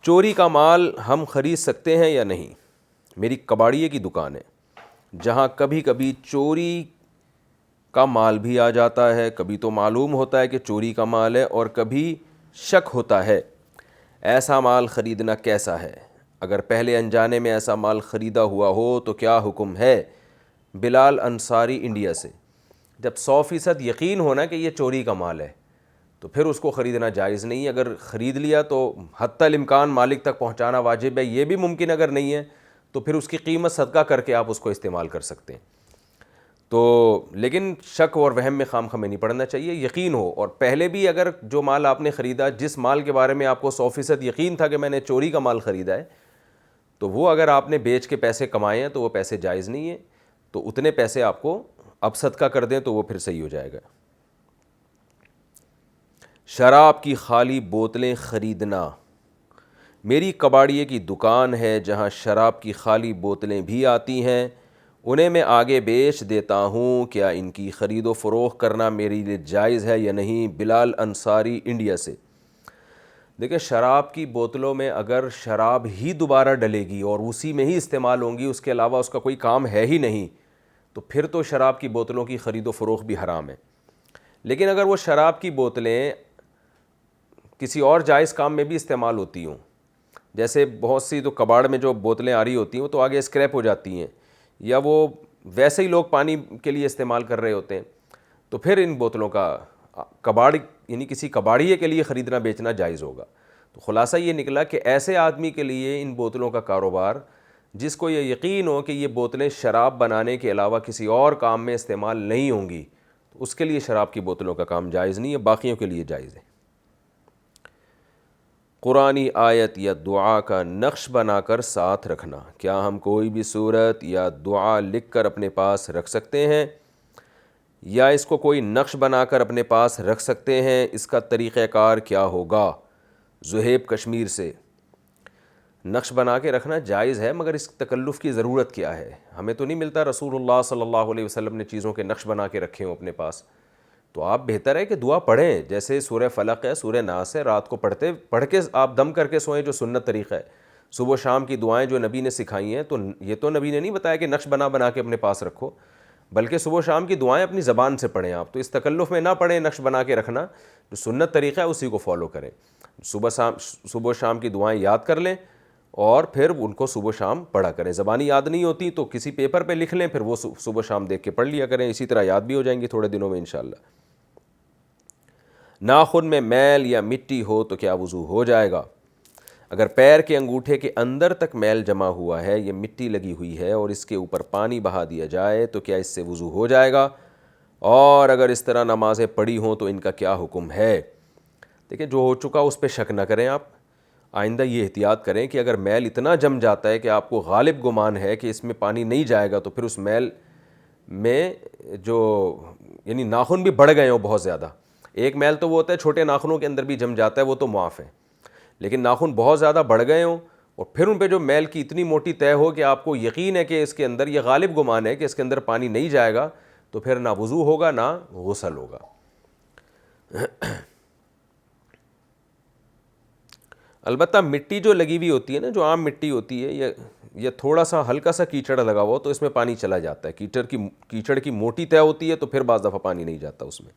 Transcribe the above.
چوری کا مال ہم خرید سکتے ہیں یا نہیں؟ میری کباڑیے کی دکان ہے جہاں کبھی کبھی چوری کا مال بھی آ جاتا ہے، کبھی تو معلوم ہوتا ہے کہ چوری کا مال ہے اور کبھی شک ہوتا ہے، ایسا مال خریدنا کیسا ہے؟ اگر پہلے انجانے میں ایسا مال خریدا ہوا ہو تو کیا حکم ہے؟ بلال انصاری انڈیا سے۔ جب 100% یقین ہونا کہ یہ چوری کا مال ہے تو پھر اس کو خریدنا جائز نہیں۔ اگر خرید لیا تو حتی الامکان مالک تک پہنچانا واجب ہے، یہ بھی ممکن اگر نہیں ہے تو پھر اس کی قیمت صدقہ کر کے آپ اس کو استعمال کر سکتے ہیں۔ تو لیکن شک اور وہم میں خام خواہ نہیں پڑنا چاہیے، یقین ہو۔ اور پہلے بھی اگر جو مال آپ نے خریدا، جس مال کے بارے میں آپ کو 100% یقین تھا کہ میں نے چوری کا مال خریدا ہے، تو وہ اگر آپ نے بیچ کے پیسے کمائے ہیں تو وہ پیسے جائز نہیں ہیں، تو اتنے پیسے آپ کو اب صدقہ کر دیں تو وہ پھر صحیح ہو جائے گا۔ شراب کی خالی بوتلیں خریدنا۔ میری کباڑیے کی دکان ہے جہاں شراب کی خالی بوتلیں بھی آتی ہیں، انہیں میں آگے بیچ دیتا ہوں، کیا ان کی خرید و فروخت کرنا میرے لیے جائز ہے یا نہیں؟ بلال انصاری انڈیا سے۔ دیکھیں، شراب کی بوتلوں میں اگر شراب ہی دوبارہ ڈلے گی اور اسی میں ہی استعمال ہوں گی، اس کے علاوہ اس کا کوئی کام ہے ہی نہیں، تو پھر تو شراب کی بوتلوں کی خرید و فروخت بھی حرام ہے۔ لیکن اگر وہ شراب کی بوتلیں کسی اور جائز کام میں بھی استعمال ہوتی ہوں، جیسے بہت سی تو کباڑ میں جو بوتلیں آ رہی ہوتی ہیں وہ تو آگے اسکریپ ہو جاتی ہیں، یا وہ ویسے ہی لوگ پانی کے لیے استعمال کر رہے ہوتے ہیں، تو پھر ان بوتلوں کا کباڑ یعنی کسی کباڑیے کے لیے خریدنا بیچنا جائز ہوگا۔ تو خلاصہ یہ نکلا کہ ایسے آدمی کے لیے ان بوتلوں کا کاروبار، جس کو یہ یقین ہو کہ یہ بوتلیں شراب بنانے کے علاوہ کسی اور کام میں استعمال نہیں ہوں گی، تو اس کے لیے شراب کی بوتلوں کا کام جائز نہیں ہے، باقیوں کے لیے جائز ہے۔ قرآنی آیت یا دعا کا نقش بنا کر ساتھ رکھنا، کیا ہم کوئی بھی صورت یا دعا لکھ کر اپنے پاس رکھ سکتے ہیں یا اس کو کوئی نقش بنا کر اپنے پاس رکھ سکتے ہیں؟ اس کا طریقہ کار کیا ہوگا؟ زہیب کشمیر سے۔ نقش بنا کے رکھنا جائز ہے، مگر اس تکلف کی ضرورت کیا ہے؟ ہمیں تو نہیں ملتا رسول اللہ صلی اللہ علیہ وسلم نے چیزوں کے نقش بنا کے رکھے ہوں اپنے پاس، تو آپ بہتر ہے کہ دعا پڑھیں، جیسے سورہ فلق ہے، سورہ ناس ہے، رات کو پڑھ کے آپ دم کر کے سوئیں، جو سنت طریقہ ہے۔ صبح و شام کی دعائیں جو نبی نے سکھائی ہیں، تو یہ تو نبی نے نہیں بتایا کہ نقش بنا کے اپنے پاس رکھو، بلکہ صبح و شام کی دعائیں اپنی زبان سے پڑھیں آپ، تو اس تکلف میں نہ پڑھیں نقش بنا کے رکھنا، جو سنت طریقہ ہے اسی کو فالو کریں۔ صبح و شام کی دعائیں یاد کر لیں اور پھر ان کو صبح و شام پڑھا کریں۔ زبانی یاد نہیں ہوتی تو کسی پیپر پہ لکھ لیں، پھر وہ صبح و شام دیکھ کے پڑھ لیا کریں، اسی طرح یاد بھی ہو جائیں گی تھوڑے دنوں میں انشاءاللہ۔ ناخن میں میل یا مٹی ہو تو کیا وضو ہو جائے گا؟ اگر پیر کے انگوٹھے کے اندر تک میل جمع ہوا ہے یا مٹی لگی ہوئی ہے اور اس کے اوپر پانی بہا دیا جائے تو کیا اس سے وضو ہو جائے گا؟ اور اگر اس طرح نمازیں پڑھی ہوں تو ان کا کیا حکم ہے؟ دیکھیں، جو ہو چکا اس پہ شک نہ کریں آپ، آئندہ یہ احتیاط کریں کہ اگر میل اتنا جم جاتا ہے کہ آپ کو غالب گمان ہے کہ اس میں پانی نہیں جائے گا، تو پھر اس میل میں جو یعنی ناخن بھی بڑھ گئے ہوں بہت زیادہ، ایک میل تو وہ ہوتا ہے چھوٹے ناخنوں کے اندر بھی جم جاتا ہے، وہ تو معاف ہے، لیکن ناخن بہت زیادہ بڑھ گئے ہوں اور پھر ان پہ جو میل کی اتنی موٹی طے ہو کہ آپ کو یقین ہے کہ اس کے اندر، یہ غالب گمان ہے کہ اس کے اندر پانی نہیں جائے گا، تو پھر نہ وضو ہوگا نہ غسل ہوگا۔ البتہ مٹی جو لگی ہوئی ہوتی ہے نا، جو عام مٹی ہوتی ہے، یا تھوڑا سا ہلکا سا کیچڑ لگا ہوا تو اس میں پانی چلا جاتا ہے، کیچڑ کی موٹی طے ہوتی ہے تو پھر بعض دفعہ پانی نہیں جاتا اس میں۔